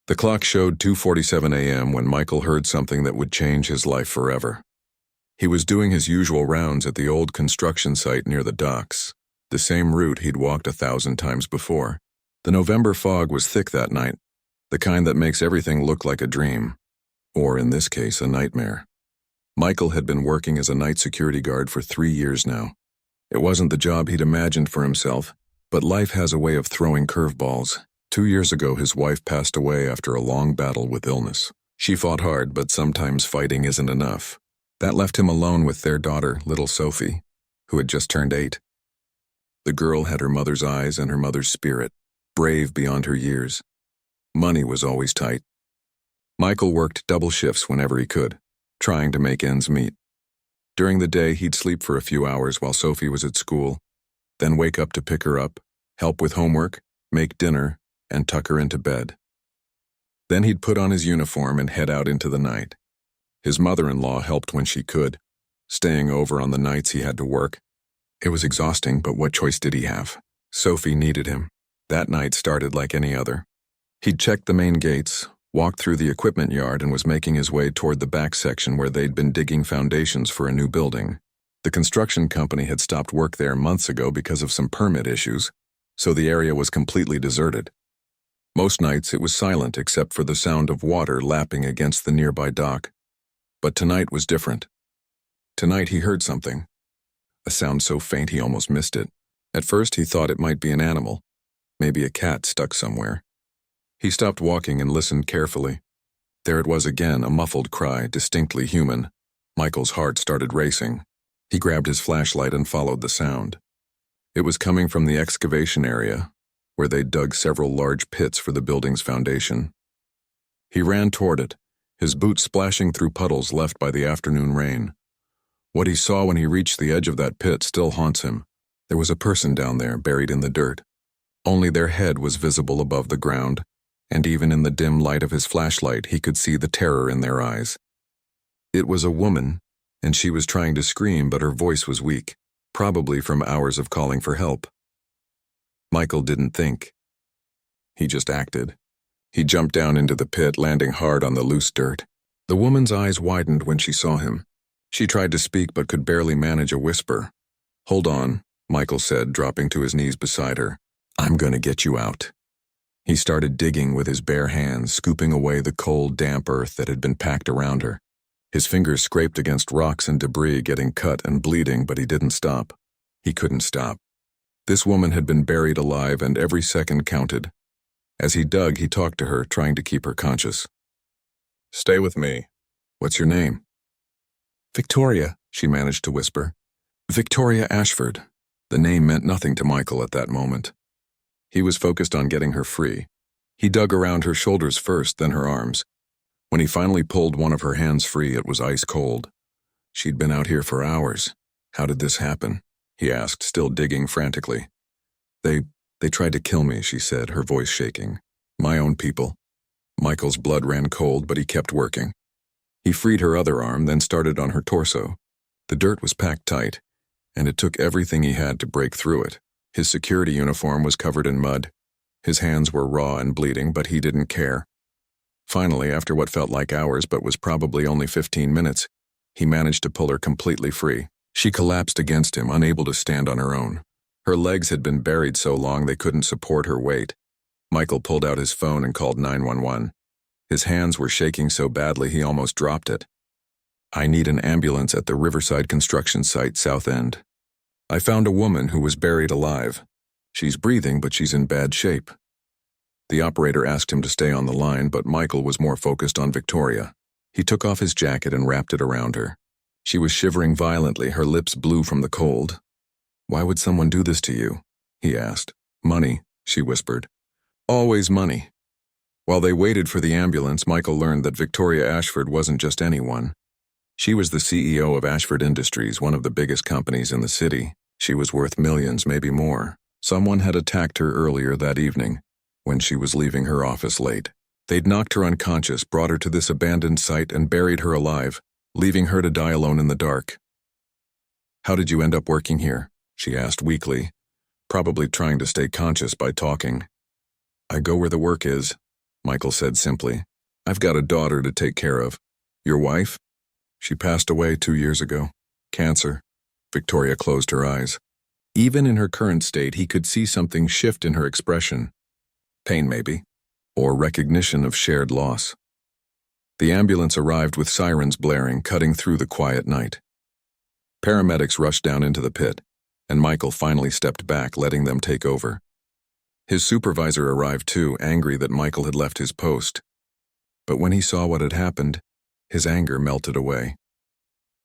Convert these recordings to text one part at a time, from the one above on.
The clock showed 2:47 a.m. when Michael heard something that would change his life forever. He was doing his usual rounds at the old construction site near the docks, the same route he'd walked 1,000 times before. The November fog was thick that night, the kind that makes everything look like a dream, or in this case, a nightmare. Michael had been working as a night security guard for 3 years now. It wasn't the job he'd imagined for himself, but life has a way of throwing curveballs. 2 years ago, his wife passed away after a long battle with illness. She fought hard, but sometimes fighting isn't enough. That left him alone with their daughter, little Sophie, who had just turned 8. The girl had her mother's eyes and her mother's spirit, brave beyond her years. Money was always tight. Michael worked double shifts whenever he could, trying to make ends meet. During the day, he'd sleep for a few hours while Sophie was at school, then wake up to pick her up, help with homework, make dinner, and tuck her into bed. Then he'd put on his uniform and head out into the night. His mother-in-law helped when she could, staying over on the nights he had to work. It was exhausting, but what choice did he have? Sophie needed him. That night started like any other. He'd checked the main gates, walked through the equipment yard, and was making his way toward the back section where they'd been digging foundations for a new building. The construction company had stopped work there months ago because of some permit issues, so the area was completely deserted. Most nights it was silent except for the sound of water lapping against the nearby dock. But tonight was different. Tonight he heard something, a sound so faint he almost missed it. At first he thought it might be an animal, maybe a cat stuck somewhere. He stopped walking and listened carefully. There it was again, a muffled cry, distinctly human. Michael's heart started racing. He grabbed his flashlight and followed the sound. It was coming from the excavation area, where they dug several large pits for the building's foundation. He ran toward it, his boots splashing through puddles left by the afternoon rain. What he saw when he reached the edge of that pit still haunts him. There was a person down there, buried in the dirt. Only their head was visible above the ground, and even in the dim light of his flashlight he could see the terror in their eyes. It was a woman, and she was trying to scream, but her voice was weak, probably from hours of calling for help. Michael didn't think. He just acted. He jumped down into the pit, landing hard on the loose dirt. The woman's eyes widened when she saw him. She tried to speak but could barely manage a whisper. "Hold on," Michael said, dropping to his knees beside her. "I'm gonna get you out." He started digging with his bare hands, scooping away the cold, damp earth that had been packed around her. His fingers scraped against rocks and debris, getting cut and bleeding, but he didn't stop. He couldn't stop. This woman had been buried alive, and every second counted. As he dug, he talked to her, trying to keep her conscious. "Stay with me. What's your name?" "Victoria," she managed to whisper. Victoria Ashford. The name meant nothing to Michael at that moment. He was focused on getting her free. He dug around her shoulders first, then her arms. When he finally pulled one of her hands free, it was ice cold. She'd been out here for hours. "How did this happen?" he asked, still digging frantically. They tried to kill me," she said, her voice shaking. "My own people." Michael's blood ran cold, but he kept working. He freed her other arm, then started on her torso. The dirt was packed tight, and it took everything he had to break through it. His security uniform was covered in mud. His hands were raw and bleeding, but he didn't care. Finally, after what felt like hours but was probably only 15 minutes, he managed to pull her completely free. She collapsed against him, unable to stand on her own. Her legs had been buried so long they couldn't support her weight. Michael pulled out his phone and called 911. His hands were shaking so badly he almost dropped it. "I need an ambulance at the Riverside construction site, South End. I found a woman who was buried alive. She's breathing, but she's in bad shape." The operator asked him to stay on the line, but Michael was more focused on Victoria. He took off his jacket and wrapped it around her. She was shivering violently, her lips blue from the cold. "Why would someone do this to you?" he asked. "Money," she whispered. "Always money." While they waited for the ambulance, Michael learned that Victoria Ashford wasn't just anyone. She was the CEO of Ashford Industries, one of the biggest companies in the city. She was worth millions, maybe more. Someone had attacked her earlier that evening, when she was leaving her office late. They'd knocked her unconscious, brought her to this abandoned site, and buried her alive, leaving her to die alone in the dark. "How did you end up working here?" she asked weakly, probably trying to stay conscious by talking. "I go where the work is," Michael said simply. "I've got a daughter to take care of." "Your wife?" "She passed away 2 years ago. Cancer." Victoria closed her eyes. Even in her current state, he could see something shift in her expression. Pain, maybe, or recognition of shared loss. The ambulance arrived with sirens blaring, cutting through the quiet night. Paramedics rushed down into the pit, and Michael finally stepped back, letting them take over. His supervisor arrived too, angry that Michael had left his post. But when he saw what had happened, his anger melted away.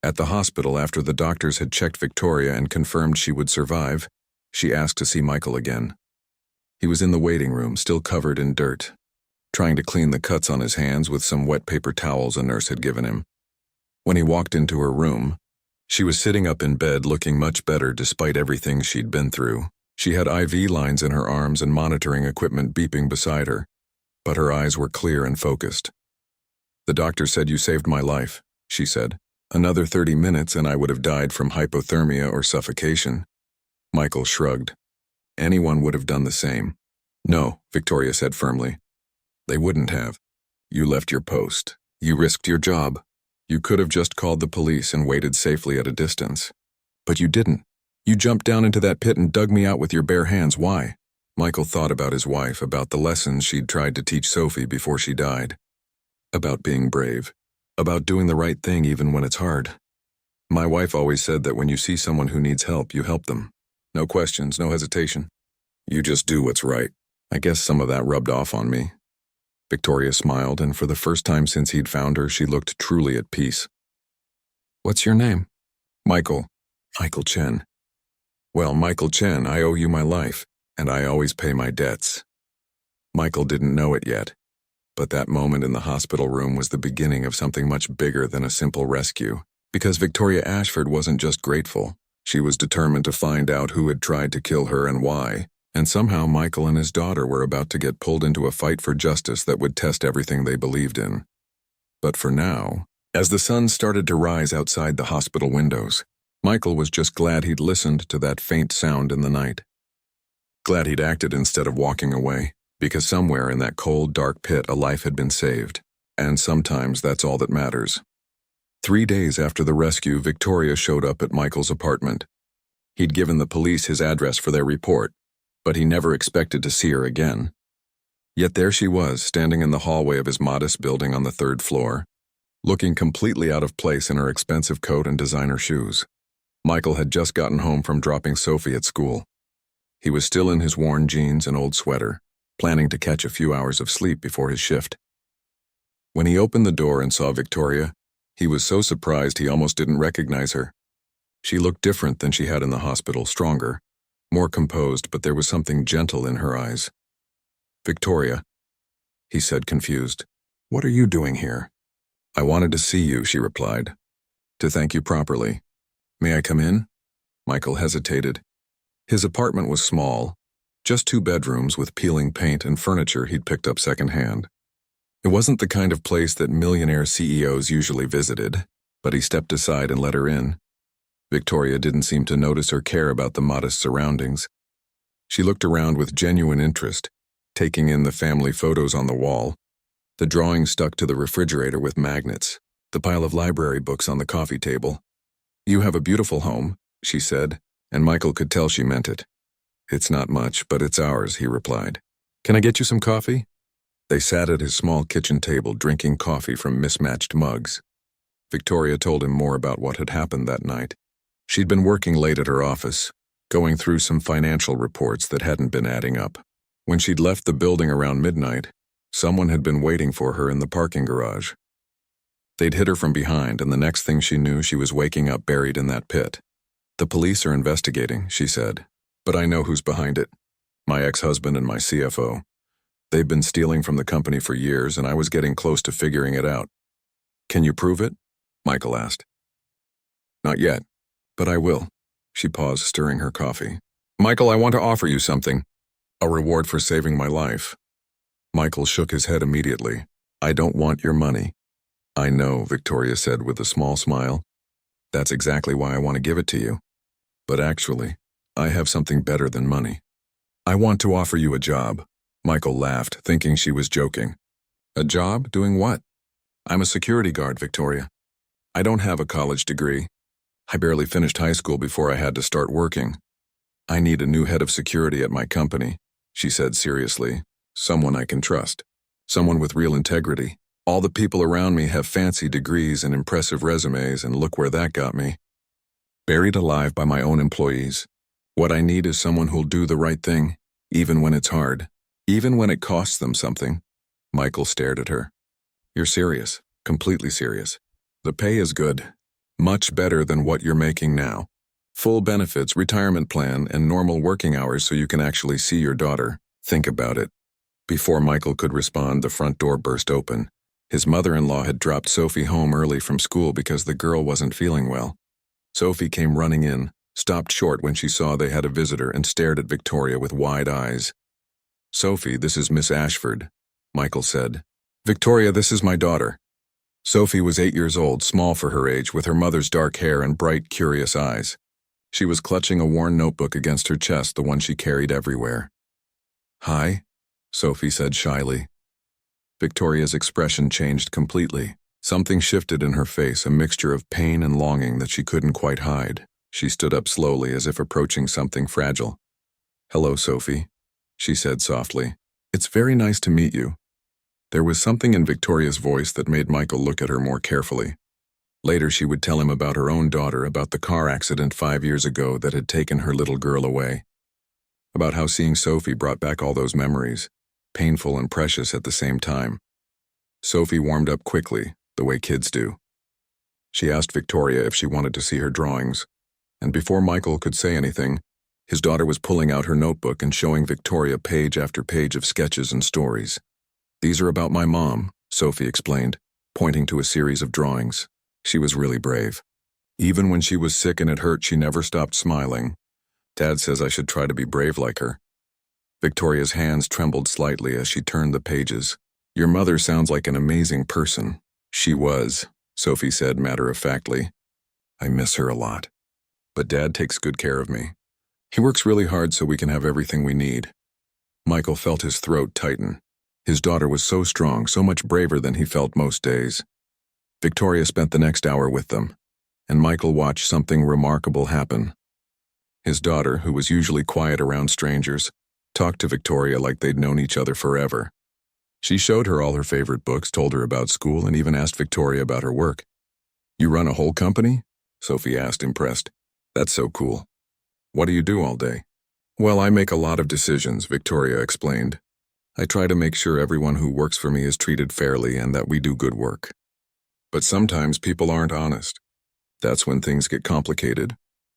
At the hospital, after the doctors had checked Victoria and confirmed she would survive, she asked to see Michael again. He was in the waiting room, still covered in dirt, trying to clean the cuts on his hands with some wet paper towels a nurse had given him. When he walked into her room, she was sitting up in bed, looking much better despite everything she'd been through. She had IV lines in her arms and monitoring equipment beeping beside her, but her eyes were clear and focused. "The doctor said you saved my life," she said. "Another 30 minutes and I would have died from hypothermia or suffocation." Michael shrugged. Anyone would have done the same. "No," Victoria said firmly. "They wouldn't have. You left your post. You risked your job. You could have just called the police and waited safely at a distance. But you didn't. You jumped down into that pit and dug me out with your bare hands. Why?" Michael thought about his wife, about the lessons she'd tried to teach Sophie before she died. About being brave. About doing the right thing even when it's hard. "My wife always said that when you see someone who needs help, you help them. No questions, no hesitation. You just do what's right. I guess some of that rubbed off on me." Victoria smiled, and for the first time since he'd found her, she looked truly at peace. "What's your name?" "Michael. Michael Chen." "Well, Michael Chen, I owe you my life, and I always pay my debts." Michael didn't know it yet, but that moment in the hospital room was the beginning of something much bigger than a simple rescue. Because Victoria Ashford wasn't just grateful, she was determined to find out who had tried to kill her and why. And somehow Michael and his daughter were about to get pulled into a fight for justice that would test everything they believed in. But for now, as the sun started to rise outside the hospital windows, Michael was just glad he'd listened to that faint sound in the night. Glad he'd acted instead of walking away, because somewhere in that cold, dark pit a life had been saved. And sometimes that's all that matters. 3 days after the rescue, Victoria showed up at Michael's apartment. He'd given the police his address for their report, but he never expected to see her again. Yet there she was, standing in the hallway of his modest building on the 3rd floor, looking completely out of place in her expensive coat and designer shoes. Michael had just gotten home from dropping Sophie at school. He was still in his worn jeans and old sweater, planning to catch a few hours of sleep before his shift. When he opened the door and saw Victoria, he was so surprised he almost didn't recognize her. She looked different than she had in the hospital, stronger, more composed, but there was something gentle in her eyes. "Victoria," he said, confused. "What are you doing here?" "I wanted to see you," she replied. "To thank you properly. May I come in?" Michael hesitated. His apartment was small, just 2 bedrooms with peeling paint and furniture he'd picked up secondhand. It wasn't the kind of place that millionaire CEOs usually visited, but he stepped aside and let her in. Victoria didn't seem to notice or care about the modest surroundings. She looked around with genuine interest, taking in the family photos on the wall, the drawings stuck to the refrigerator with magnets, the pile of library books on the coffee table. "You have a beautiful home," she said, and Michael could tell she meant it. "It's not much, but it's ours," he replied. "Can I get you some coffee?" They sat at his small kitchen table drinking coffee from mismatched mugs. Victoria told him more about what had happened that night. She'd been working late at her office, going through some financial reports that hadn't been adding up. When she'd left the building around midnight, someone had been waiting for her in the parking garage. They'd hit her from behind, and the next thing she knew, she was waking up buried in that pit. "The police are investigating," she said, "but I know who's behind it. My ex-husband and my CFO. They've been stealing from the company for years, and I was getting close to figuring it out." "Can you prove it?" Michael asked. "Not yet, but I will." She paused, stirring her coffee. "Michael, I want to offer you something. A reward for saving my life." Michael shook his head immediately. "I don't want your money." "I know," Victoria said with a small smile. "That's exactly why I want to give it to you. But actually, I have something better than money. I want to offer you a job." Michael laughed, thinking she was joking. A job? Doing what? I'm a security guard, Victoria. I don't have a college degree. I barely finished high school before I had to start working. I need a new head of security at my company, she said seriously. Someone I can trust. Someone with real integrity. All the people around me have fancy degrees and impressive resumes, and look where that got me. Buried alive by my own employees. What I need is someone who'll do the right thing, even when it's hard, even when it costs them something. Michael stared at her. You're serious, completely serious. The pay is good, much better than what you're making now. Full benefits, retirement plan, and normal working hours so you can actually see your daughter. Think about it. Before Michael could respond, the front door burst open. His mother-in-law had dropped Sophie home early from school because the girl wasn't feeling well. Sophie came running in, stopped short when she saw they had a visitor, and stared at Victoria with wide eyes. Sophie, this is Miss Ashford, Michael said. Victoria, this is my daughter. Sophie was 8 years old, small for her age, with her mother's dark hair and bright, curious eyes. She was clutching a worn notebook against her chest, the one she carried everywhere. Hi, Sophie said shyly. Victoria's expression changed completely. Something shifted in her face, a mixture of pain and longing that she couldn't quite hide. She stood up slowly, as if approaching something fragile. Hello, Sophie, she said softly. It's very nice to meet you. There was something in Victoria's voice that made Michael look at her more carefully. Later she would tell him about her own daughter, about the car accident 5 years ago that had taken her little girl away. About how seeing Sophie brought back all those memories, painful and precious at the same time. Sophie warmed up quickly, the way kids do. She asked Victoria if she wanted to see her drawings, and before Michael could say anything, his daughter was pulling out her notebook and showing Victoria page after page of sketches and stories. These are about my mom, Sophie explained, pointing to a series of drawings. She was really brave. Even when she was sick and it hurt, she never stopped smiling. Dad says I should try to be brave like her. Victoria's hands trembled slightly as she turned the pages. Your mother sounds like an amazing person. She was, Sophie said matter-of-factly. I miss her a lot. But Dad takes good care of me. He works really hard so we can have everything we need. Michael felt his throat tighten. His daughter was so strong, so much braver than he felt most days. Victoria spent the next hour with them, and Michael watched something remarkable happen. His daughter, who was usually quiet around strangers, talked to Victoria like they'd known each other forever. She showed her all her favorite books, told her about school, and even asked Victoria about her work. You run a whole company? Sophie asked, impressed. That's so cool. What do you do all day? Well, I make a lot of decisions, Victoria explained. I try to make sure everyone who works for me is treated fairly and that we do good work. But sometimes people aren't honest. That's when things get complicated.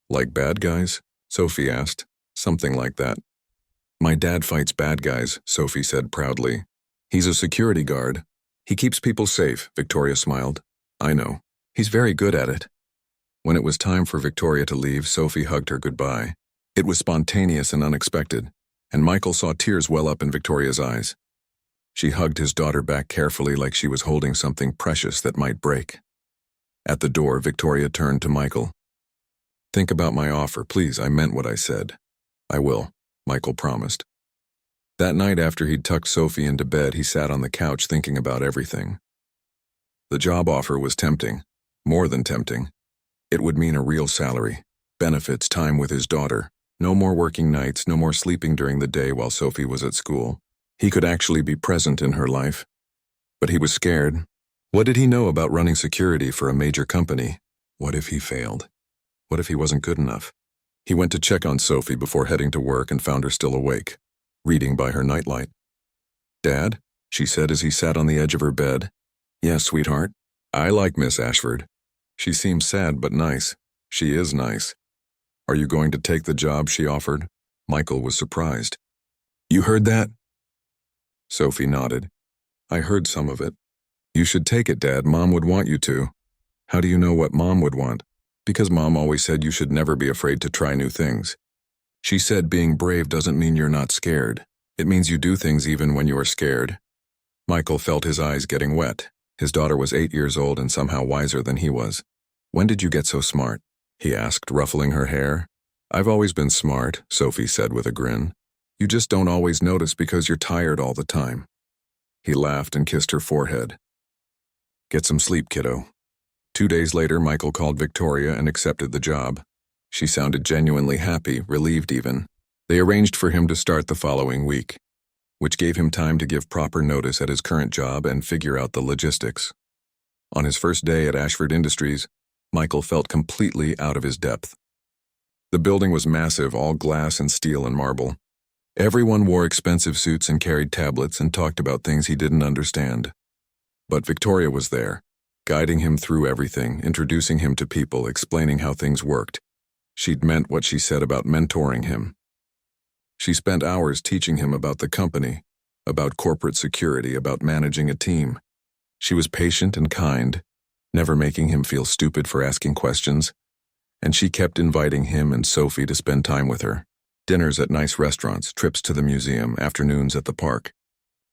Like bad guys? Sophie asked. Something like that. My dad fights bad guys, Sophie said proudly. He's a security guard. He keeps people safe, Victoria smiled. I know. He's very good at it. When it was time for Victoria to leave, Sophie hugged her goodbye. It was spontaneous and unexpected, and Michael saw tears well up in Victoria's eyes. She hugged his daughter back carefully like she was holding something precious that might break. At the door, Victoria turned to Michael. Think about my offer, please. I meant what I said. I will, Michael promised. That night after he'd tucked Sophie into bed, he sat on the couch thinking about everything. The job offer was tempting, more than tempting. It would mean a real salary, benefits, time with his daughter, no more working nights, no more sleeping during the day while Sophie was at school. He could actually be present in her life. But he was scared. What did he know about running security for a major company? What if he failed? What if he wasn't good enough? He went to check on Sophie before heading to work and found her still awake, reading by her nightlight. Dad, she said as he sat on the edge of her bed. Yes, sweetheart. I like Miss Ashford. She seems sad but nice. She is nice. Are you going to take the job she offered? Michael was surprised. You heard that? Sophie nodded. I heard some of it. You should take it, Dad. Mom would want you to. How do you know what Mom would want? Because Mom always said you should never be afraid to try new things. She said being brave doesn't mean you're not scared. It means you do things even when you are scared. Michael felt his eyes getting wet. His daughter was 8 years old and somehow wiser than he was. When did you get so smart? He asked, ruffling her hair. I've always been smart, Sophie said with a grin. You just don't always notice because you're tired all the time. He laughed and kissed her forehead. "Get some sleep, kiddo." 2 days later, Michael called Victoria and accepted the job. She sounded genuinely happy, relieved even. They arranged for him to start the following week, which gave him time to give proper notice at his current job and figure out the logistics. On his first day at Ashford Industries, Michael felt completely out of his depth. The building was massive, all glass and steel and marble. Everyone wore expensive suits and carried tablets and talked about things he didn't understand. But Victoria was there, guiding him through everything, introducing him to people, explaining how things worked. She'd meant what she said about mentoring him. She spent hours teaching him about the company, about corporate security, about managing a team. She was patient and kind, never making him feel stupid for asking questions, and she kept inviting him and Sophie to spend time with her. Dinners at nice restaurants, trips to the museum, afternoons at the park.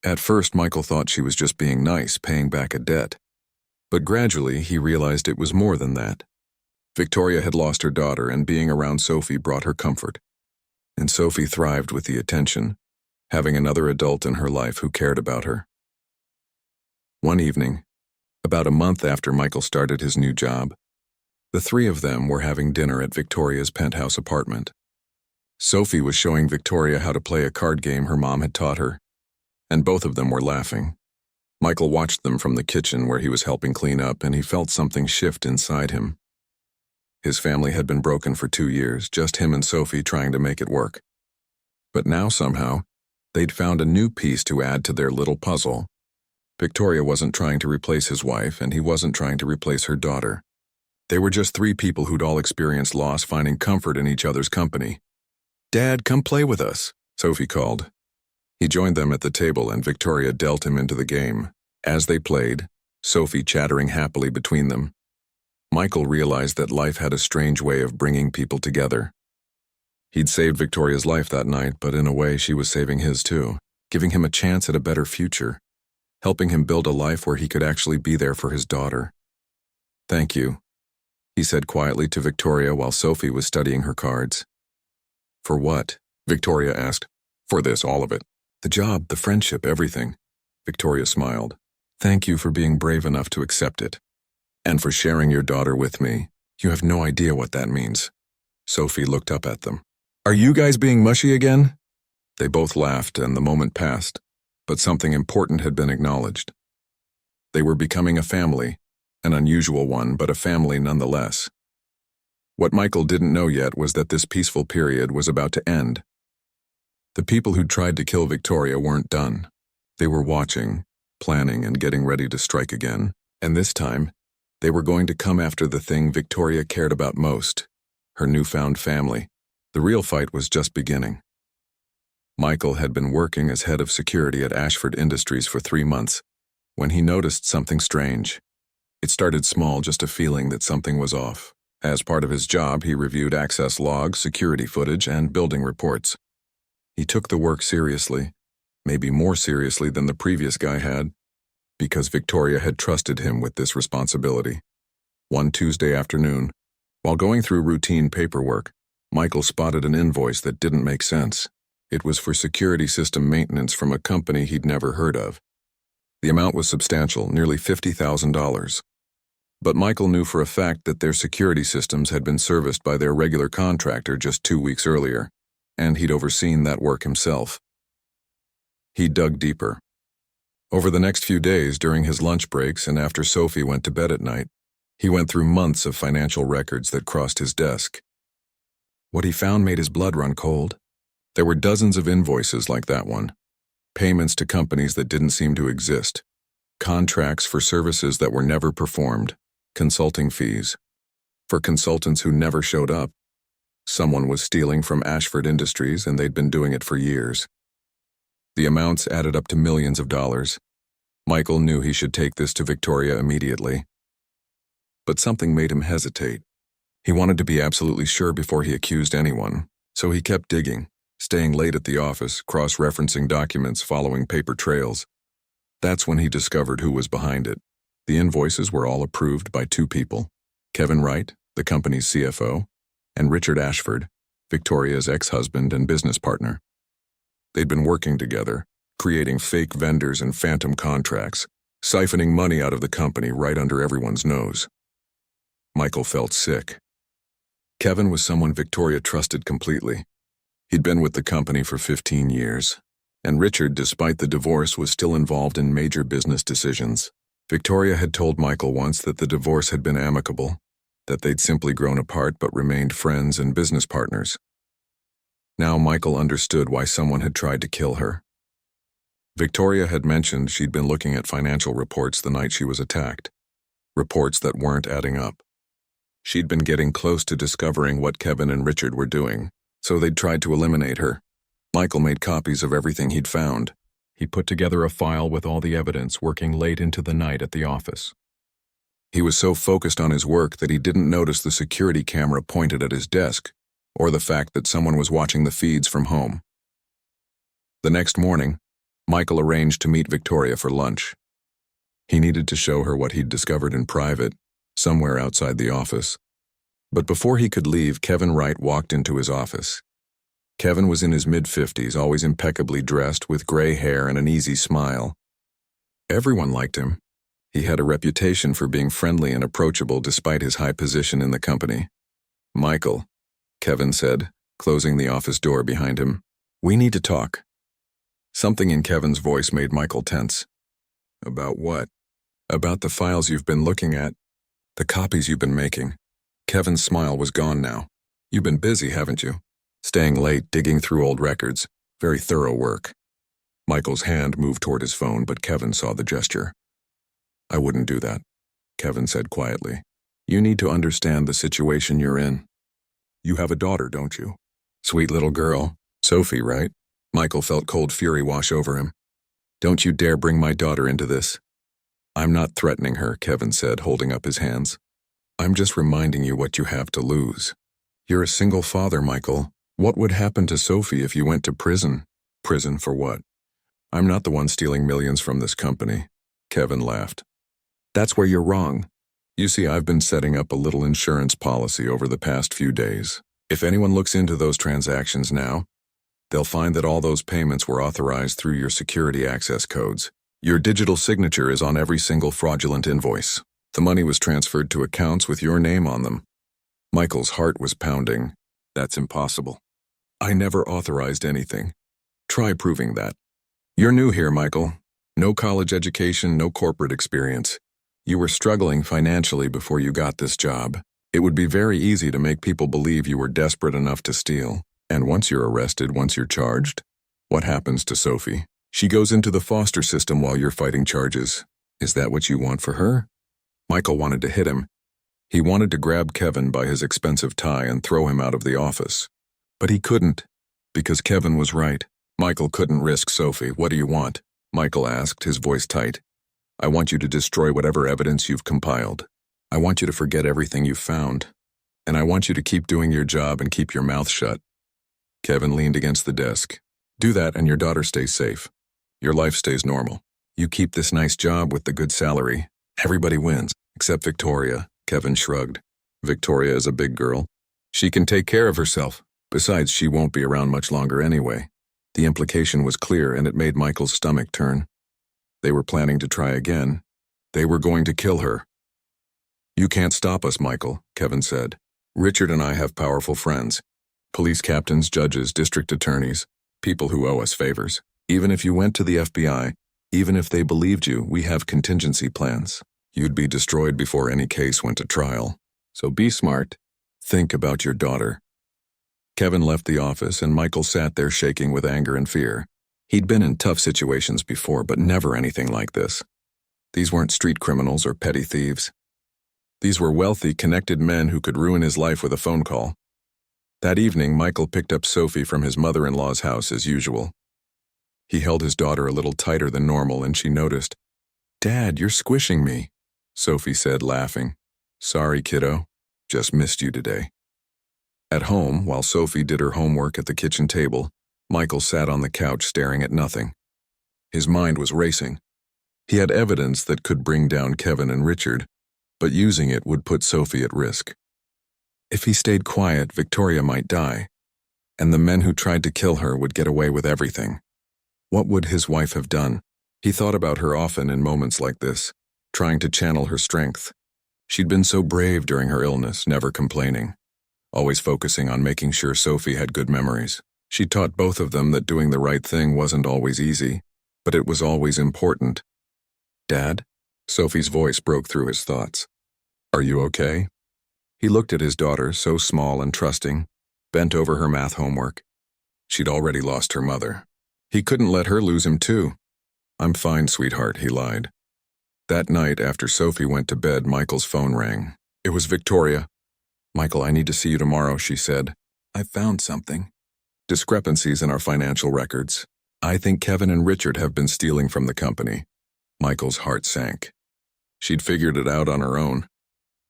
At first, Michael thought she was just being nice, paying back a debt. But gradually, he realized it was more than that. Victoria had lost her daughter, and being around Sophie brought her comfort. And Sophie thrived with the attention, having another adult in her life who cared about her. One evening, about a month after Michael started his new job, the three of them were having dinner at Victoria's penthouse apartment. Sophie was showing Victoria how to play a card game her mom had taught her, and both of them were laughing. Michael watched them from the kitchen where he was helping clean up, and he felt something shift inside him. His family had been broken for 2 years, just him and Sophie trying to make it work. But now somehow, they'd found a new piece to add to their little puzzle. Victoria wasn't trying to replace his wife, and he wasn't trying to replace her daughter. They were just three people who'd all experienced loss, finding comfort in each other's company. "Dad, come play with us," Sophie called. He joined them at the table, and Victoria dealt him into the game. As they played, Sophie chattering happily between them, Michael realized that life had a strange way of bringing people together. He'd saved Victoria's life that night, but in a way she was saving his too, giving him a chance at a better future, helping him build a life where he could actually be there for his daughter. "Thank you," he said quietly to Victoria while Sophie was studying her cards. "For what?" Victoria asked. "For this, all of it. The job, the friendship, everything." Victoria smiled. "Thank you for being brave enough to accept it. And for sharing your daughter with me. You have no idea what that means." Sophie looked up at them. "Are you guys being mushy again?" They both laughed, and the moment passed, but something important had been acknowledged. They were becoming a family, an unusual one, but a family nonetheless. What Michael didn't know yet was that this peaceful period was about to end. The people who'd tried to kill Victoria weren't done. They were watching, planning, and getting ready to strike again, and this time, they were going to come after the thing Victoria cared about most, her newfound family. The real fight was just beginning. Michael had been working as head of security at Ashford Industries for 3 months when he noticed something strange. It started small, just a feeling that something was off. As part of his job, he reviewed access logs, security footage, and building reports. He took the work seriously, maybe more seriously than the previous guy had, because Victoria had trusted him with this responsibility. One Tuesday afternoon, while going through routine paperwork, Michael spotted an invoice that didn't make sense. It was for security system maintenance from a company he'd never heard of. The amount was substantial, nearly $50,000. But Michael knew for a fact that their security systems had been serviced by their regular contractor just 2 weeks earlier, and he'd overseen that work himself. He dug deeper. Over the next few days, during his lunch breaks and after Sophie went to bed at night, he went through months of financial records that crossed his desk. What he found made his blood run cold. There were dozens of invoices like that one, payments to companies that didn't seem to exist, contracts for services that were never performed, consulting fees for consultants who never showed up. Someone was stealing from Ashford Industries, and they'd been doing it for years. The amounts added up to millions of dollars. Michael knew he should take this to Victoria immediately. But something made him hesitate. He wanted to be absolutely sure before he accused anyone, so he kept digging, staying late at the office, cross-referencing documents, following paper trails. That's when he discovered who was behind it. The invoices were all approved by 2 people, Kevin Wright, the company's CFO, and Richard Ashford, Victoria's ex-husband and business partner. They'd been working together, creating fake vendors and phantom contracts, siphoning money out of the company right under everyone's nose. Michael felt sick. Kevin was someone Victoria trusted completely. He'd been with the company for 15 years, and Richard, despite the divorce, was still involved in major business decisions. Victoria had told Michael once that the divorce had been amicable, that they'd simply grown apart but remained friends and business partners. Now Michael understood why someone had tried to kill her. Victoria had mentioned she'd been looking at financial reports the night she was attacked, reports that weren't adding up. She'd been getting close to discovering what Kevin and Richard were doing, so they'd tried to eliminate her. Michael made copies of everything he'd found. He put together a file with all the evidence, working late into the night at the office. He was so focused on his work that he didn't notice the security camera pointed at his desk, or the fact that someone was watching the feeds from home. The next morning, Michael arranged to meet Victoria for lunch. He needed to show her what he'd discovered in private, somewhere outside the office. But before he could leave, Kevin Wright walked into his office. Kevin was in his mid-50s, always impeccably dressed, with gray hair and an easy smile. Everyone liked him. He had a reputation for being friendly and approachable despite his high position in the company. "Michael," Kevin said, closing the office door behind him, "we need to talk." Something in Kevin's voice made Michael tense. "About what?" "About the files you've been looking at, the copies you've been making." Kevin's smile was gone now. "You've been busy, haven't you? Staying late, digging through old records. Very thorough work." Michael's hand moved toward his phone, but Kevin saw the gesture. "I wouldn't do that," Kevin said quietly. "You need to understand the situation you're in. You have a daughter, don't you? Sweet little girl. Sophie, right?" Michael felt cold fury wash over him. "Don't you dare bring my daughter into this." "I'm not threatening her," Kevin said, holding up his hands. "I'm just reminding you what you have to lose. You're a single father, Michael. What would happen to Sophie if you went to prison?" "Prison for what?" "I'm not the one stealing millions from this company." Kevin laughed. "That's where you're wrong. You see, I've been setting up a little insurance policy over the past few days. If anyone looks into those transactions now, they'll find that all those payments were authorized through your security access codes. Your digital signature is on every single fraudulent invoice. The money was transferred to accounts with your name on them." Michael's heart was pounding. "That's impossible. I never authorized anything. Try proving that." "You're new here, Michael. No college education, no corporate experience. You were struggling financially before you got this job. It would be very easy to make people believe you were desperate enough to steal. And once you're arrested, once you're charged, what happens to Sophie? She goes into the foster system while you're fighting charges. Is that what you want for her?" Michael wanted to hit him. He wanted to grab Kevin by his expensive tie and throw him out of the office. But he couldn't, because Kevin was right. Michael couldn't risk Sophie. "What do you want?" Michael asked, his voice tight. "I want you to destroy whatever evidence you've compiled. I want you to forget everything you've found. And I want you to keep doing your job and keep your mouth shut." Kevin leaned against the desk. "Do that and your daughter stays safe. Your life stays normal. You keep this nice job with the good salary. Everybody wins, except Victoria." Kevin shrugged. "Victoria is a big girl. She can take care of herself. Besides, she won't be around much longer anyway." The implication was clear, and it made Michael's stomach turn. They were planning to try again. They were going to kill her. "You can't stop us, Michael," Kevin said. "Richard and I have powerful friends. Police captains, judges, district attorneys, people who owe us favors. Even if you went to the FBI, even if they believed you, we have contingency plans. You'd be destroyed before any case went to trial. So be smart. Think about your daughter." Kevin left the office, and Michael sat there shaking with anger and fear. He'd been in tough situations before, but never anything like this. These weren't street criminals or petty thieves. These were wealthy, connected men who could ruin his life with a phone call. That evening, Michael picked up Sophie from his mother-in-law's house as usual. He held his daughter a little tighter than normal, and she noticed. "Dad, you're squishing me," Sophie said, laughing. "Sorry, kiddo. Just missed you today." At home, while Sophie did her homework at the kitchen table, Michael sat on the couch staring at nothing. His mind was racing. He had evidence that could bring down Kevin and Richard, but using it would put Sophie at risk. If he stayed quiet, Victoria might die, and the men who tried to kill her would get away with everything. What would his wife have done? He thought about her often in moments like this, trying to channel her strength. She'd been so brave during her illness, never complaining, always focusing on making sure Sophie had good memories. She taught both of them that doing the right thing wasn't always easy, but it was always important. "Dad?" Sophie's voice broke through his thoughts. "Are you okay?" He looked at his daughter, so small and trusting, bent over her math homework. She'd already lost her mother. He couldn't let her lose him too. "I'm fine, sweetheart," he lied. That night, after Sophie went to bed, Michael's phone rang. It was Victoria. "Michael, I need to see you tomorrow," she said. "I found something. Discrepancies in our financial records. I think Kevin and Richard have been stealing from the company." Michael's heart sank. She'd figured it out on her own.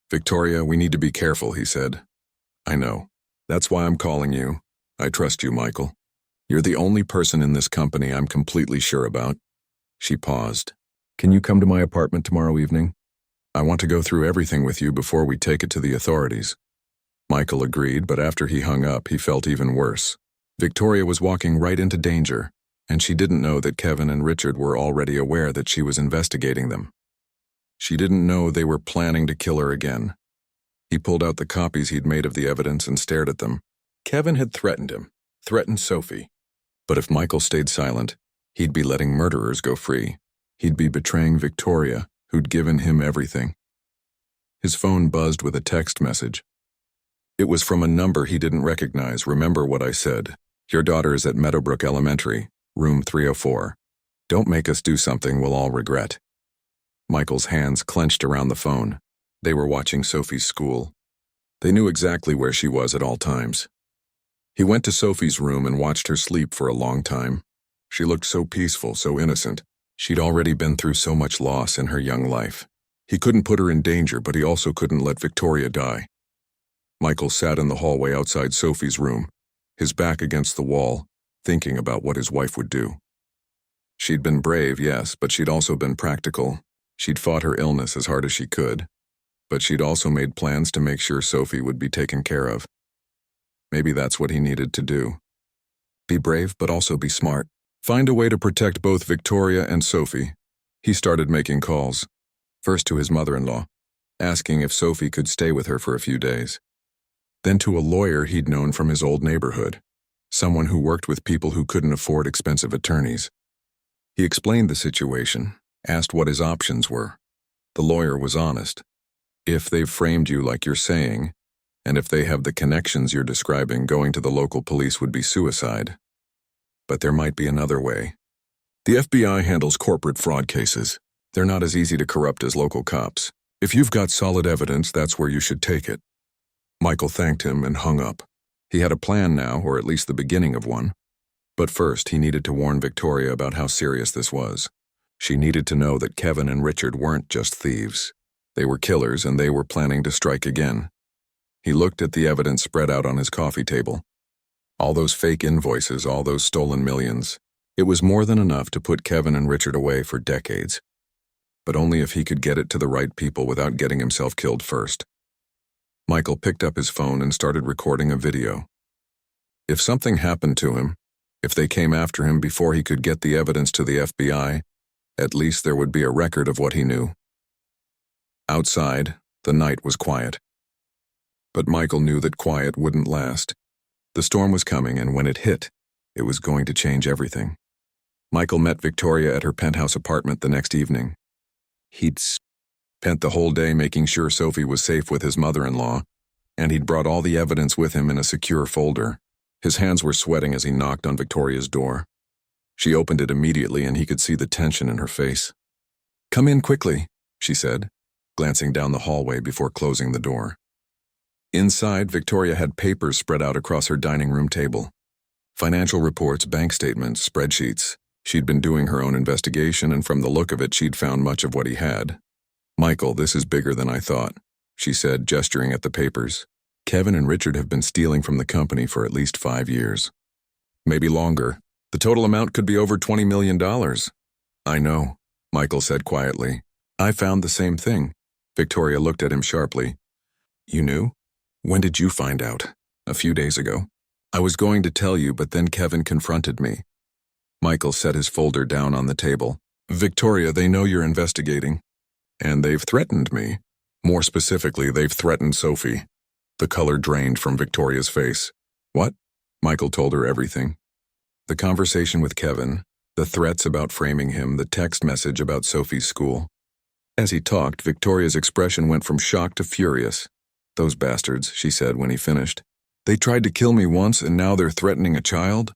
"Victoria, we need to be careful," he said. "I know. That's why I'm calling you. I trust you, Michael. You're the only person in this company I'm completely sure about." She paused. "Can you come to my apartment tomorrow evening? I want to go through everything with you before we take it to the authorities." Michael agreed, but after he hung up, he felt even worse. Victoria was walking right into danger, and she didn't know that Kevin and Richard were already aware that she was investigating them. She didn't know they were planning to kill her again. He pulled out the copies he'd made of the evidence and stared at them. Kevin had threatened him, threatened Sophie. But if Michael stayed silent, he'd be letting murderers go free. He'd be betraying Victoria, who'd given him everything. His phone buzzed with a text message. It was from a number he didn't recognize. "Remember what I said. Your daughter is at Meadowbrook Elementary, room 304. Don't make us do something we'll all regret." Michael's hands clenched around the phone. They were watching Sophie's school. They knew exactly where she was at all times. He went to Sophie's room and watched her sleep for a long time. She looked so peaceful, so innocent. She'd already been through so much loss in her young life. He couldn't put her in danger, but he also couldn't let Victoria die. Michael sat in the hallway outside Sophie's room, his back against the wall, thinking about what his wife would do. She'd been brave, yes, but she'd also been practical. She'd fought her illness as hard as she could, but she'd also made plans to make sure Sophie would be taken care of. Maybe that's what he needed to do. Be brave, but also be smart. Find a way to protect both Victoria and Sophie. He started making calls, first to his mother-in-law, asking if Sophie could stay with her for a few days. Then to a lawyer he'd known from his old neighborhood, someone who worked with people who couldn't afford expensive attorneys. He explained the situation, asked what his options were. The lawyer was honest. "If they've framed you like you're saying, and if they have the connections you're describing, going to the local police would be suicide. But there might be another way. The FBI handles corporate fraud cases. They're not as easy to corrupt as local cops. If you've got solid evidence, that's where you should take it." Michael thanked him and hung up. He had a plan now, or at least the beginning of one. But first, he needed to warn Victoria about how serious this was. She needed to know that Kevin and Richard weren't just thieves. They were killers, and they were planning to strike again. He looked at the evidence spread out on his coffee table. All those fake invoices, all those stolen millions. It was more than enough to put Kevin and Richard away for decades. But only if he could get it to the right people without getting himself killed first. Michael picked up his phone and started recording a video. If something happened to him, if they came after him before he could get the evidence to the FBI, at least there would be a record of what he knew. Outside, the night was quiet. But Michael knew that quiet wouldn't last. The storm was coming, and when it hit, it was going to change everything. Michael met Victoria at her penthouse apartment the next evening. He'd spent the whole day making sure Sophie was safe with his mother-in-law, and he'd brought all the evidence with him in a secure folder. His hands were sweating as he knocked on Victoria's door. She opened it immediately, and he could see the tension in her face. "Come in quickly," she said, glancing down the hallway before closing the door. Inside, Victoria had papers spread out across her dining room table. Financial reports, bank statements, spreadsheets. She'd been doing her own investigation, and from the look of it, she'd found much of what he had. "Michael, this is bigger than I thought," she said, gesturing at the papers. "Kevin and Richard have been stealing from the company for at least 5 years. Maybe longer. The total amount could be over $20 million. "I know," Michael said quietly. "I found the same thing." Victoria looked at him sharply. "You knew? When did you find out?" "A few days ago. I was going to tell you, but then Kevin confronted me." Michael set his folder down on the table. Victoria, they know you're investigating. And they've threatened me. More specifically, they've threatened Sophie. The color drained from Victoria's face. What? Michael told her everything. The conversation with Kevin, the threats about framing him, the text message about Sophie's school. As he talked, Victoria's expression went from shock to furious. Those bastards, she said when he finished. They tried to kill me once and now they're threatening a child?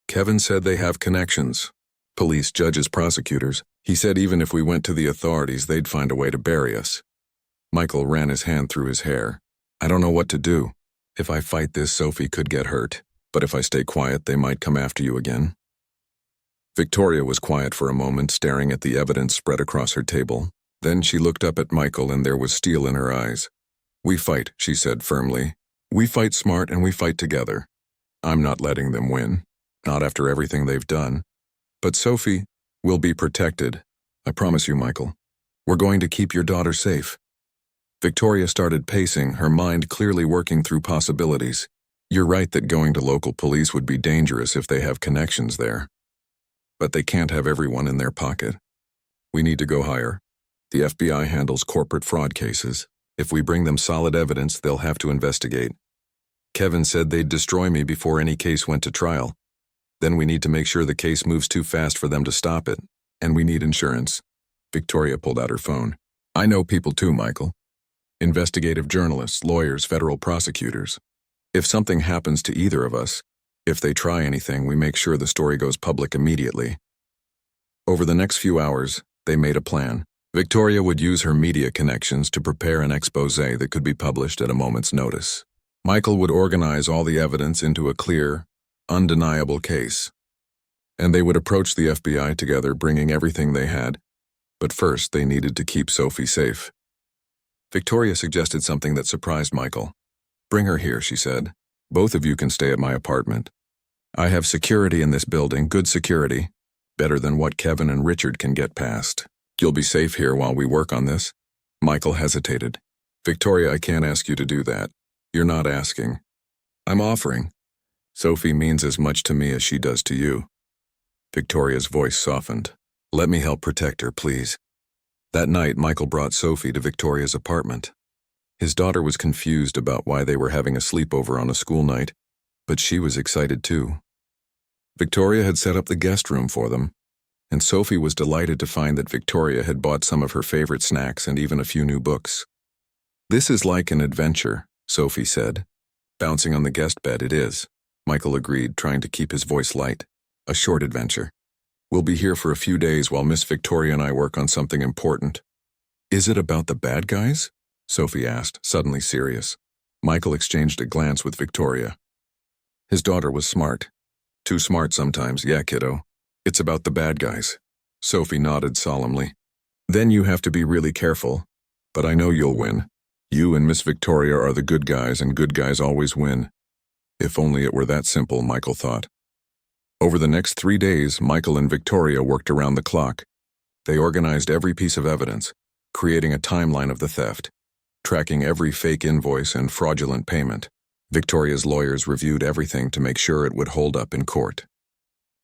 Kevin said they have connections. Police, judges, prosecutors. He said even if we went to the authorities, they'd find a way to bury us. Michael ran his hand through his hair. I don't know what to do. If I fight this, Sophie could get hurt. But if I stay quiet, they might come after you again. Victoria was quiet for a moment, staring at the evidence spread across her table. Then she looked up at Michael and there was steel in her eyes. We fight, she said firmly. We fight smart and we fight together. I'm not letting them win. Not after everything they've done. But Sophie will be protected. I promise you, Michael. We're going to keep your daughter safe. Victoria started pacing, her mind clearly working through possibilities. You're right that going to local police would be dangerous if they have connections there. But they can't have everyone in their pocket. We need to go higher. The FBI handles corporate fraud cases. If we bring them solid evidence, they'll have to investigate. Kevin said they'd destroy me before any case went to trial. Then we need to make sure the case moves too fast for them to stop it. And we need insurance. Victoria pulled out her phone. I know people too, Michael. Investigative journalists, lawyers, federal prosecutors. If something happens to either of us, if they try anything, we make sure the story goes public immediately. Over the next few hours, they made a plan. Victoria would use her media connections to prepare an expose that could be published at a moment's notice. Michael would organize all the evidence into a clear, undeniable case. And they would approach the FBI together, bringing everything they had. But first, they needed to keep Sophie safe. Victoria suggested something that surprised Michael. Bring her here, she said. Both of you can stay at my apartment. I have security in this building, good security. Better than what Kevin and Richard can get past. You'll be safe here while we work on this. Michael hesitated. Victoria, I can't ask you to do that. You're not asking. I'm offering. Sophie means as much to me as she does to you. Victoria's voice softened. Let me help protect her, please. That night, Michael brought Sophie to Victoria's apartment. His daughter was confused about why they were having a sleepover on a school night, but she was excited too. Victoria had set up the guest room for them, and Sophie was delighted to find that Victoria had bought some of her favorite snacks and even a few new books. This is like an adventure, Sophie said. Bouncing on the guest bed, it is. Michael agreed, trying to keep his voice light. A short adventure. We'll be here for a few days while Miss Victoria and I work on something important. Is it about the bad guys? Sophie asked, suddenly serious. Michael exchanged a glance with Victoria. His daughter was smart. Too smart sometimes, yeah, kiddo. It's about the bad guys. Sophie nodded solemnly. Then you have to be really careful. But I know you'll win. You and Miss Victoria are the good guys, and good guys always win. If only it were that simple, Michael thought. Over the next 3 days, Michael and Victoria worked around the clock. They organized every piece of evidence, creating a timeline of the theft, tracking every fake invoice and fraudulent payment. Victoria's lawyers reviewed everything to make sure it would hold up in court.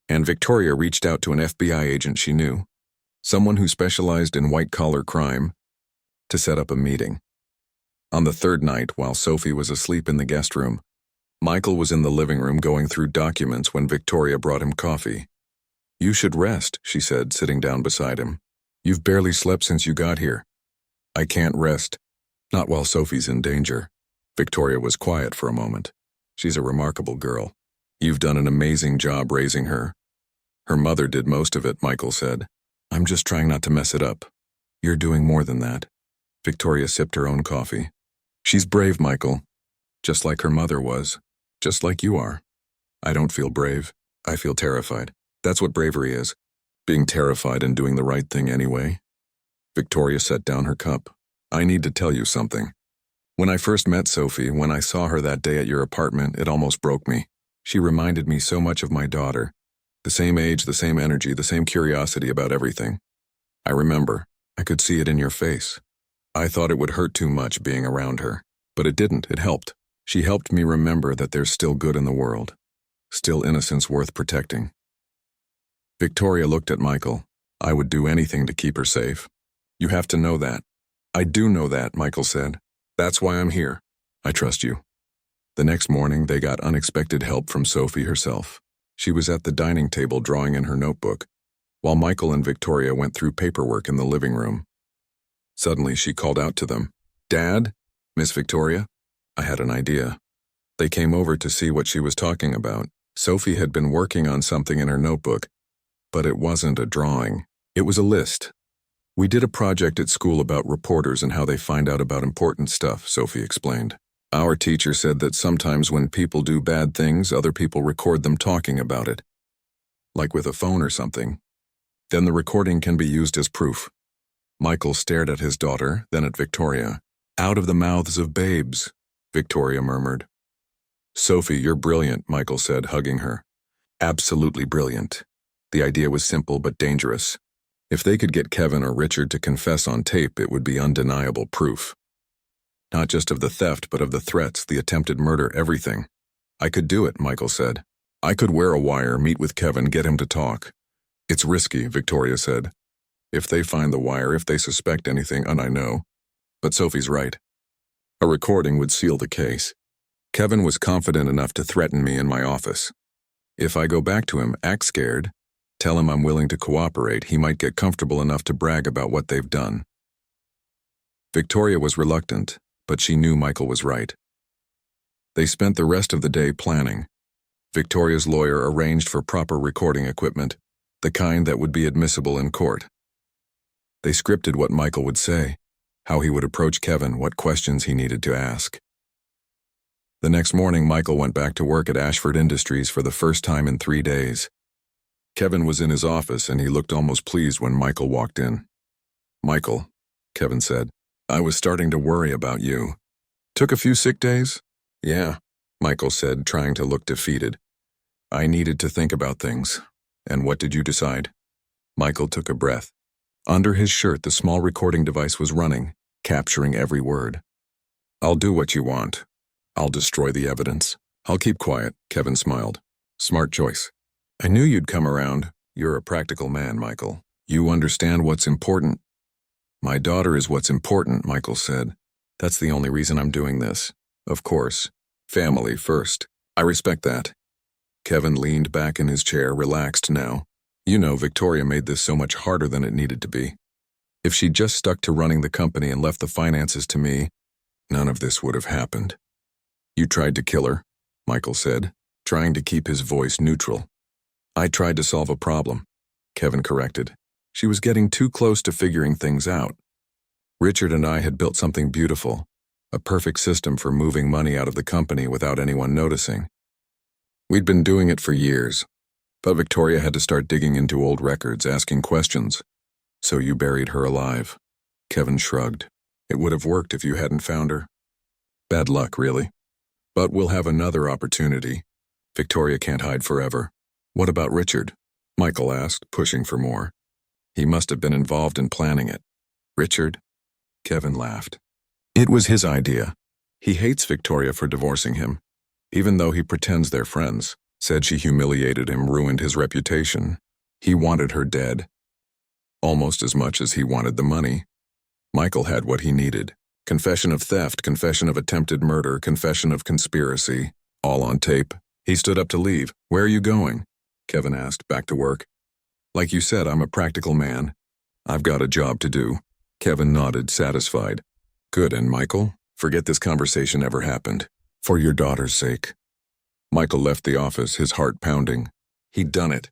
And Victoria reached out to an FBI agent she knew, someone who specialized in white-collar crime, to set up a meeting. On the third night, while Sophie was asleep in the guest room, Michael was in the living room going through documents when Victoria brought him coffee. You should rest, she said, sitting down beside him. You've barely slept since you got here. I can't rest. Not while Sophie's in danger. Victoria was quiet for a moment. She's a remarkable girl. You've done an amazing job raising her. Her mother did most of it, Michael said. I'm just trying not to mess it up. You're doing more than that. Victoria sipped her own coffee. She's brave, Michael. Just like her mother was. Just like you are. I don't feel brave. I feel terrified. That's what bravery is. Being terrified and doing the right thing anyway. Victoria set down her cup. I need to tell you something. When I first met Sophie, when I saw her that day at your apartment, it almost broke me. She reminded me so much of my daughter. The same age, the same energy, the same curiosity about everything. I remember. I could see it in your face. I thought it would hurt too much being around her. But it didn't. It helped. She helped me remember that there's still good in the world. Still innocence worth protecting. Victoria looked at Michael. I would do anything to keep her safe. You have to know that. I do know that, Michael said. That's why I'm here. I trust you. The next morning, they got unexpected help from Sophie herself. She was at the dining table drawing in her notebook, while Michael and Victoria went through paperwork in the living room. Suddenly, she called out to them, "Dad? Miss Victoria?" I had an idea. They came over to see what she was talking about. Sophie had been working on something in her notebook, but it wasn't a drawing. It was a list. We did a project at school about reporters and how they find out about important stuff, Sophie explained. Our teacher said that sometimes when people do bad things, other people record them talking about it, like with a phone or something. Then the recording can be used as proof. Michael stared at his daughter, then at Victoria. Out of the mouths of babes, Victoria murmured. Sophie, you're brilliant, Michael said, hugging her. Absolutely brilliant. The idea was simple but dangerous. If they could get Kevin or Richard to confess on tape, it would be undeniable proof. Not just of the theft, but of the threats, the attempted murder, everything. I could do it, Michael said. I could wear a wire, meet with Kevin, get him to talk. It's risky, Victoria said. If they find the wire, if they suspect anything, and I know. But Sophie's right. A recording would seal the case. Kevin was confident enough to threaten me in my office. If I go back to him, act scared, tell him I'm willing to cooperate, he might get comfortable enough to brag about what they've done. Victoria was reluctant, but she knew Michael was right. They spent the rest of the day planning. Victoria's lawyer arranged for proper recording equipment, the kind that would be admissible in court. They scripted what Michael would say, how he would approach Kevin, what questions he needed to ask. The next morning, Michael went back to work at Ashford Industries for the first time in 3 days. Kevin was in his office and he looked almost pleased when Michael walked in. "Michael," Kevin said, "I was starting to worry about you. Took a few sick days?" "Yeah," Michael said, trying to look defeated. "I needed to think about things. And what did you decide?" Michael took a breath. Under his shirt, the small recording device was running, capturing every word. "I'll do what you want. I'll destroy the evidence. I'll keep quiet," Kevin smiled. "Smart choice. I knew you'd come around. You're a practical man, Michael. You understand what's important." "My daughter is what's important," Michael said. "That's the only reason I'm doing this. Of course. Family first. I respect that." Kevin leaned back in his chair, relaxed now. You know, Victoria made this so much harder than it needed to be. If she'd just stuck to running the company and left the finances to me, none of this would have happened. "You tried to kill her," Michael said, trying to keep his voice neutral. "I tried to solve a problem," Kevin corrected. "She was getting too close to figuring things out. Richard and I had built something beautiful, a perfect system for moving money out of the company without anyone noticing. We'd been doing it for years, but Victoria had to start digging into old records, asking questions. So you buried her alive." Kevin shrugged. "It would have worked if you hadn't found her." "Bad luck, really. But we'll have another opportunity. Victoria can't hide forever." "What about Richard?" Michael asked, pushing for more. "He must have been involved in planning it." "Richard?" Kevin laughed. "It was his idea. He hates Victoria for divorcing him, even though he pretends they're friends. Said she humiliated him, ruined his reputation. He wanted her dead. Almost as much as he wanted the money. Michael had what he needed. Confession of theft, confession of attempted murder, confession of conspiracy, all on tape. He stood up to leave. "Where are you going?" Kevin asked, back to work. "Like you said, I'm a practical man. I've got a job to do." Kevin nodded, satisfied. "Good, and Michael? Forget this conversation ever happened. For your daughter's sake." Michael left the office, his heart pounding. He'd done it.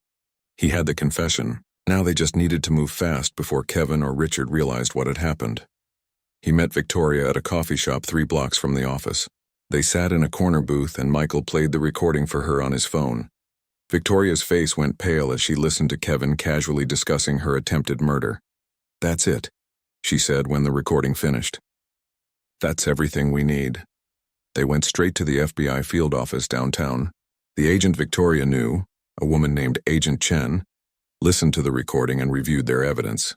He had the confession. Now they just needed to move fast before Kevin or Richard realized what had happened. He met Victoria at a coffee shop 3 blocks from the office. They sat in a corner booth and Michael played the recording for her on his phone. Victoria's face went pale as she listened to Kevin casually discussing her attempted murder. "That's it," she said when the recording finished. "That's everything we need." They went straight to the FBI field office downtown. The agent Victoria knew, a woman named Agent Chen, listened to the recording and reviewed their evidence.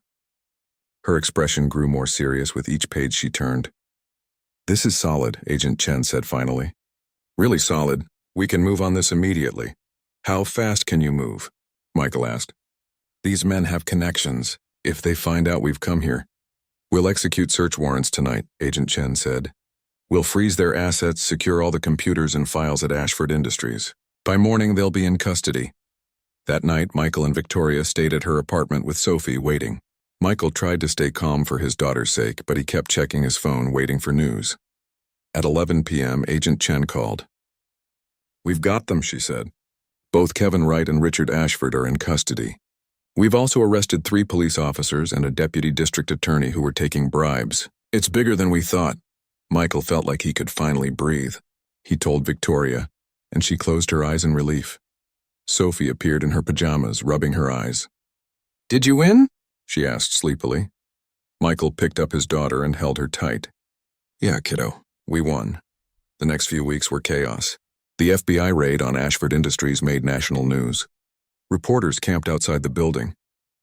Her expression grew more serious with each page she turned. "This is solid," Agent Chen said finally. "Really solid. We can move on this immediately." "How fast can you move?" Michael asked. These men have connections. If they find out we've come here, we'll execute search warrants tonight, Agent Chen said. We'll freeze their assets, secure all the computers and files at Ashford Industries. By morning, they'll be in custody. That night, Michael and Victoria stayed at her apartment with Sophie, waiting. Michael tried to stay calm for his daughter's sake, but he kept checking his phone, waiting for news. At 11 p.m., Agent Chen called. We've got them, she said. Both Kevin Wright and Richard Ashford are in custody. We've also arrested 3 police officers and a deputy district attorney who were taking bribes. It's bigger than we thought. Michael felt like he could finally breathe. He told Victoria, and she closed her eyes in relief. Sophie appeared in her pajamas, rubbing her eyes. Did you win? She asked sleepily. Michael picked up his daughter and held her tight. Yeah, kiddo, we won. The next few weeks were chaos. The FBI raid on Ashford Industries made national news. Reporters camped outside the building,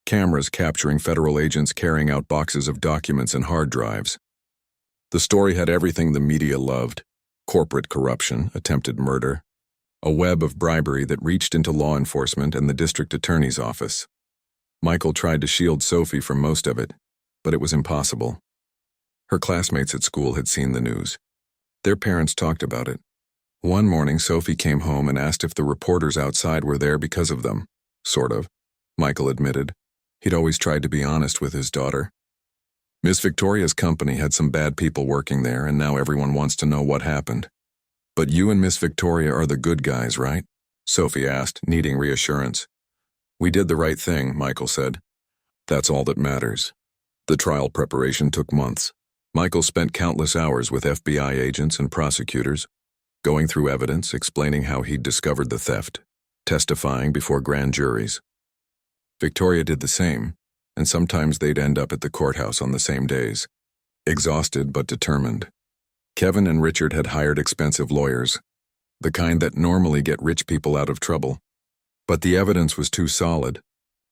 cameras capturing federal agents carrying out boxes of documents and hard drives. The story had everything the media loved: corporate corruption, attempted murder, a web of bribery that reached into law enforcement and the district attorney's office. Michael tried to shield Sophie from most of it, but it was impossible. Her classmates at school had seen the news. Their parents talked about it. One morning, Sophie came home and asked if the reporters outside were there because of them. Sort of, Michael admitted. He'd always tried to be honest with his daughter. Miss Victoria's company had some bad people working there, and now everyone wants to know what happened. But you and Miss Victoria are the good guys, right? Sophie asked, needing reassurance. We did the right thing, Michael said. That's all that matters. The trial preparation took months. Michael spent countless hours with FBI agents and prosecutors, going through evidence, explaining how he'd discovered the theft, testifying before grand juries. Victoria did the same, and sometimes they'd end up at the courthouse on the same days, exhausted but determined. Kevin and Richard had hired expensive lawyers, the kind that normally get rich people out of trouble. But the evidence was too solid.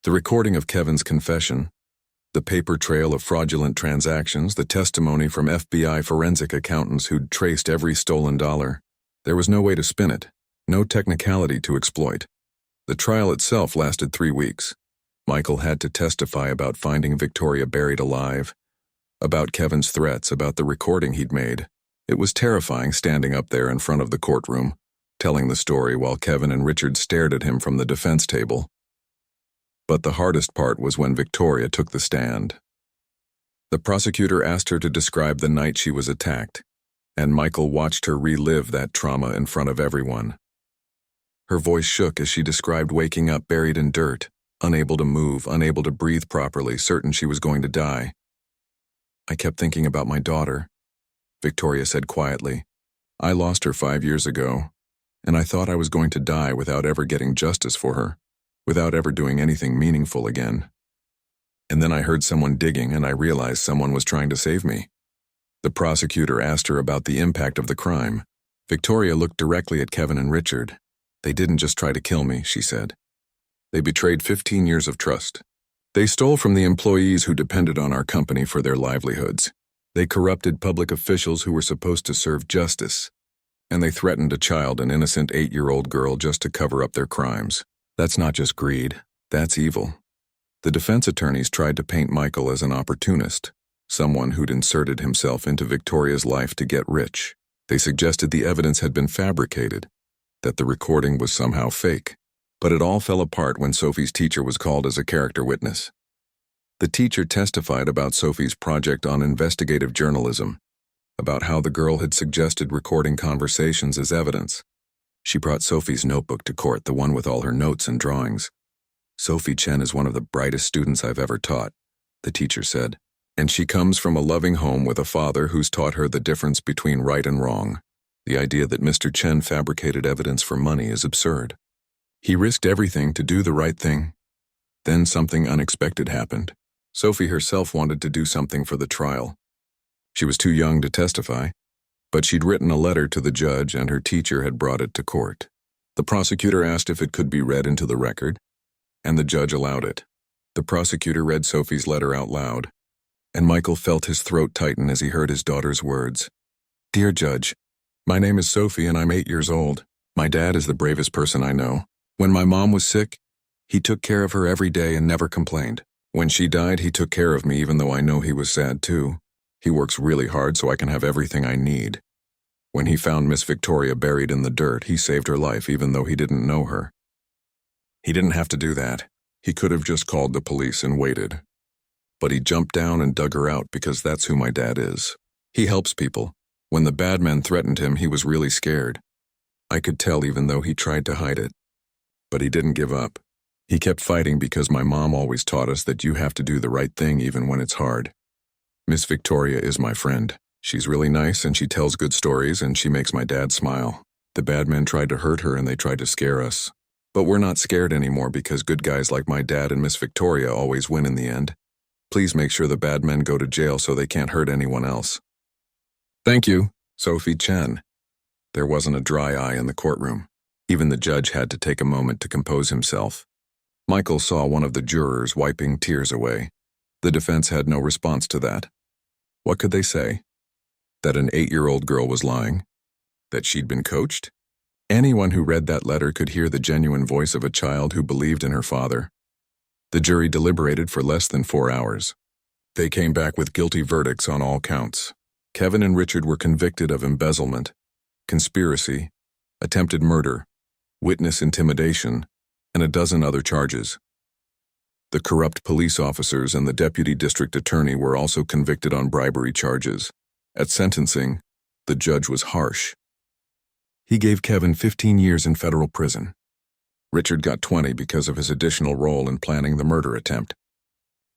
The recording of Kevin's confession, the paper trail of fraudulent transactions, the testimony from FBI forensic accountants who'd traced every stolen dollar. There was no way to spin it, no technicality to exploit. The trial itself lasted 3 weeks. Michael had to testify about finding Victoria buried alive, about Kevin's threats, about the recording he'd made. It was terrifying standing up there in front of the courtroom, telling the story while Kevin and Richard stared at him from the defense table. But the hardest part was when Victoria took the stand. The prosecutor asked her to describe the night she was attacked, and Michael watched her relive that trauma in front of everyone. Her voice shook as she described waking up buried in dirt, unable to move, unable to breathe properly, certain she was going to die. I kept thinking about my daughter, Victoria said quietly. I lost her 5 years ago, and I thought I was going to die without ever getting justice for her, without ever doing anything meaningful again. And then I heard someone digging, and I realized someone was trying to save me. The prosecutor asked her about the impact of the crime. Victoria looked directly at Kevin and Richard. They didn't just try to kill me, she said. They betrayed 15 years of trust. They stole from the employees who depended on our company for their livelihoods. They corrupted public officials who were supposed to serve justice. And they threatened a child, an innocent 8-year-old girl, just to cover up their crimes. That's not just greed, that's evil. The defense attorneys tried to paint Michael as an opportunist, someone who'd inserted himself into Victoria's life to get rich. They suggested the evidence had been fabricated, that the recording was somehow fake. But it all fell apart when Sophie's teacher was called as a character witness. The teacher testified about Sophie's project on investigative journalism, about how the girl had suggested recording conversations as evidence. She brought Sophie's notebook to court, the one with all her notes and drawings. Sophie Chen is one of the brightest students I've ever taught, the teacher said, and she comes from a loving home with a father who's taught her the difference between right and wrong. The idea that Mr. Chen fabricated evidence for money is absurd. He risked everything to do the right thing. Then something unexpected happened. Sophie herself wanted to do something for the trial. She was too young to testify, but she'd written a letter to the judge and her teacher had brought it to court. The prosecutor asked if it could be read into the record, and the judge allowed it. The prosecutor read Sophie's letter out loud, and Michael felt his throat tighten as he heard his daughter's words. Dear Judge, my name is Sophie and I'm 8 years old. My dad is the bravest person I know. When my mom was sick, He took care of her every day and never complained. When she died, he took care of me even though I know he was sad too. He works really hard so I can have everything I need. When he found Miss Victoria buried in the dirt, he saved her life even though he didn't know her. He didn't have to do that. He could have just called the police and waited. But he jumped down and dug her out because that's who my dad is. He helps people. When the bad men threatened him, he was really scared. I could tell even though he tried to hide it. But he didn't give up. He kept fighting because my mom always taught us that you have to do the right thing even when it's hard. Miss Victoria is my friend. She's really nice and she tells good stories and she makes my dad smile. The bad men tried to hurt her and they tried to scare us. But we're not scared anymore because good guys like my dad and Miss Victoria always win in the end. Please make sure the bad men go to jail so they can't hurt anyone else. Thank you, Sophie Chen. There wasn't a dry eye in the courtroom. Even the judge had to take a moment to compose himself. Michael saw one of the jurors wiping tears away. The defense had no response to that. What could they say? That an 8-year-old girl was lying? That she'd been coached? Anyone who read that letter could hear the genuine voice of a child who believed in her father. The jury deliberated for less than 4 hours. They came back with guilty verdicts on all counts. Kevin and Richard were convicted of embezzlement, conspiracy, attempted murder, witness intimidation, and a dozen other charges. The corrupt police officers and the deputy district attorney were also convicted on bribery charges. At sentencing, the judge was harsh. He gave Kevin 15 years in federal prison. Richard got 20 because of his additional role in planning the murder attempt.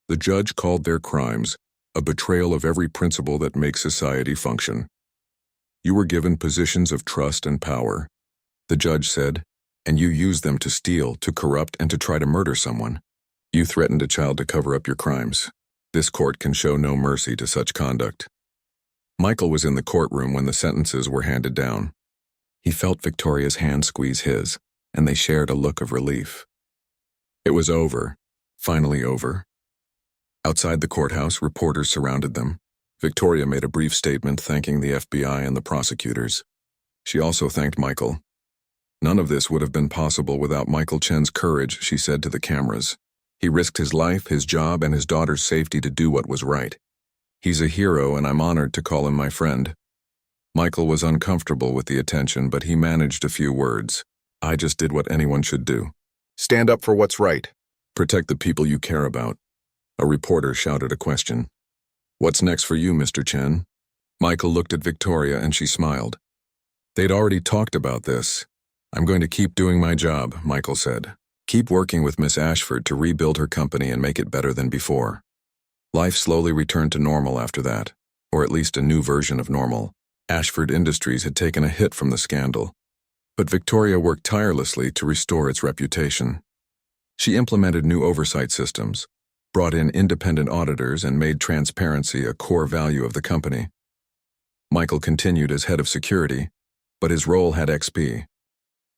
The judge called their crimes a betrayal of every principle that makes society function. You were given positions of trust and power, the judge said, and you used them to steal, to corrupt, and to try to murder someone. You threatened a child to cover up your crimes. This court can show no mercy to such conduct. Michael was in the courtroom when the sentences were handed down. He felt Victoria's hand squeeze his, and they shared a look of relief. It was over, finally over. Outside the courthouse, reporters surrounded them. Victoria made a brief statement thanking the FBI and the prosecutors. She also thanked Michael. None of this would have been possible without Michael Chen's courage, she said to the cameras. He risked his life, his job, and his daughter's safety to do what was right. He's a hero, and I'm honored to call him my friend. Michael was uncomfortable with the attention, but he managed a few words. I just did what anyone should do. Stand up for what's right. Protect the people you care about. A reporter shouted a question. What's next for you, Mr. Chen? Michael looked at Victoria and she smiled. They'd already talked about this. I'm going to keep doing my job, Michael said. Keep working with Miss Ashford to rebuild her company and make it better than before. Life slowly returned to normal after that, or at least a new version of normal. Ashford Industries had taken a hit from the scandal, but Victoria worked tirelessly to restore its reputation. She implemented new oversight systems, brought in independent auditors, and made transparency a core value of the company. Michael continued as head of security, but his role had XP.